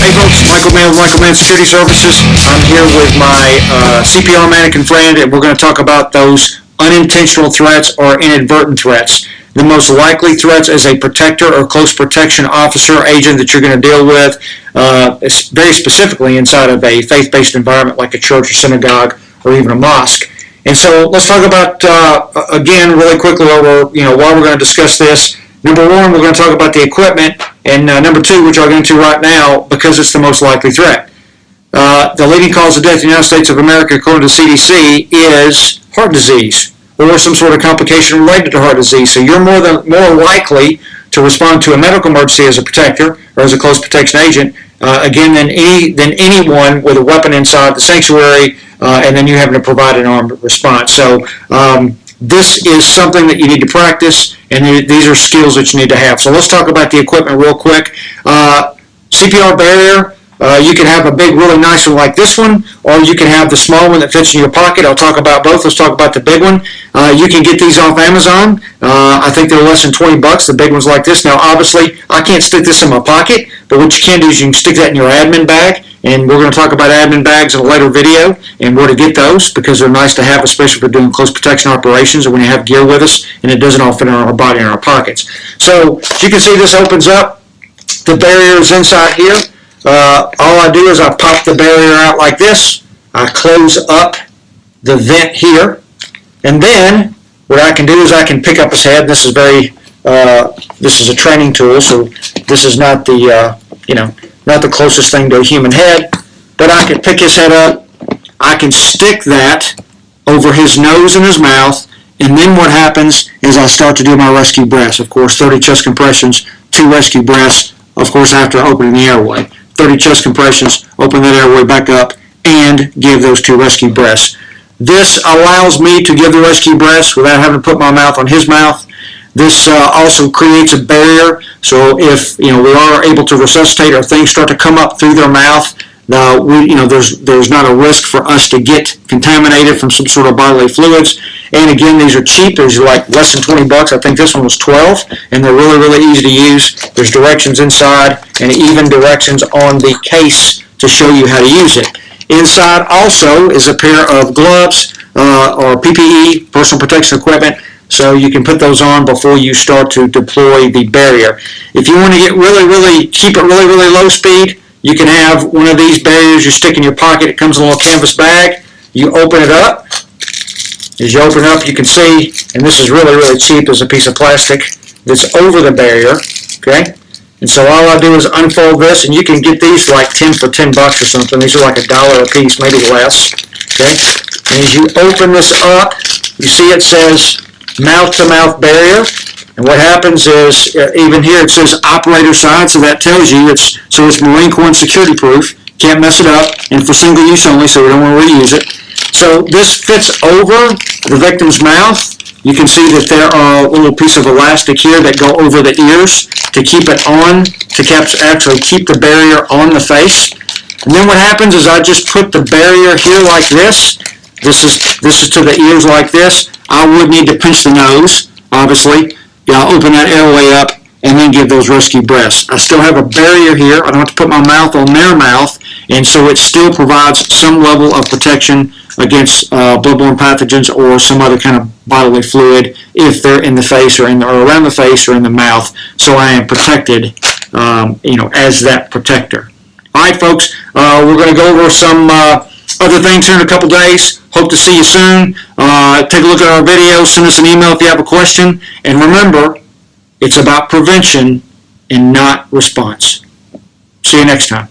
Hey folks, Michael Mann with Michael Mann Security Services. I'm here with my CPR mannequin friend, and we're going to talk about those unintentional threats or inadvertent threats. The most likely threats as a protector or close protection officer or agent that you're going to deal with, very specifically inside of a faith-based environment like a church or synagogue or even a mosque. And so let's talk about, again, really quickly why we're going to discuss this. Number one, we're going to talk about the equipment, and number two, which I'll get into right now, because it's the most likely threat. The leading cause of death in the United States of America, according to CDC, is heart disease or some sort of complication related to heart disease. So you're more likely to respond to a medical emergency as a protector or as a close protection agent, again, than anyone with a weapon inside the sanctuary, and then you having to provide an armed response. So this is something that you need to practice, and these are skills that you need to have. So let's talk about the equipment real quick. CPR barrier, you can have a big, really nice one like this one, or you can have the small one that fits in your pocket. I'll talk about both. Let's talk about the big one. You can get these off Amazon. I think they're less than $20. The big one's like this. Now, obviously, I can't stick this in my pocket, but what you can do is you can stick that in your admin bag. And we're going to talk about admin bags in a later video and where to get those, because they're nice to have, especially if we're doing close protection operations or when you have gear with us and it doesn't all fit in our body in our pockets. So as you can see, this opens up. The barrier is inside here. All I do is I pop the barrier out like this. I close up the vent here. And then what I can do is I can pick up his head. This is this is a training tool, so this is not the, not the closest thing to a human head, but I can pick his head up, I can stick that over his nose and his mouth, and then what happens is I start to do my rescue breaths. Of course, 30 chest compressions, 2 rescue breaths, of course, after opening the airway. 30 chest compressions, open that airway back up, and give those 2 rescue breaths. This allows me to give the rescue breaths without having to put my mouth on his mouth. This also creates a barrier, so if we are able to resuscitate or things start to come up through their mouth, there's not a risk for us to get contaminated from some sort of bodily fluids. And again, these are cheap. These are like less than $20. I think this one was $12, and they're really, really easy to use. There's directions inside and even directions on the case to show you how to use it. Inside also is a pair of gloves or PPE, personal protection equipment. So you can put those on before you start to deploy the barrier. If you want to get keep it really, really low speed, you can have one of these barriers you stick in your pocket. It comes in a little canvas bag. You open it up. As you open it up, you can see, and this is really, really cheap, there's a piece of plastic that's over the barrier, okay? And so all I do is unfold this, and you can get these like 10 for $10 or something. These are like $1 a piece, maybe less, okay? And as you open this up, you see it says mouth-to-mouth barrier, and what happens is even here it says operator side, so that tells you it's Marine Corps security proof, can't mess it up, and for single use only, so we don't want to reuse it. So this fits over the victim's mouth. You can see that there are a little piece of elastic here that go over the ears to keep it on, to actually keep the barrier on the face. And then what happens is I just put the barrier here like this. This is to the ears like this. I would need to pinch the nose, obviously. I'll open that airway up and then give those rescue breaths. I still have a barrier here. I don't have to put my mouth on their mouth, and so it still provides some level of protection against bloodborne pathogens or some other kind of bodily fluid if they're in the face or around the face or in the mouth. So I am protected, as that protector. All right, folks. We're going to go over some other things here in a couple days. Hope to see you soon. Take a look at our videos. Send us an email if you have a question. And remember, it's about prevention and not response. See you next time.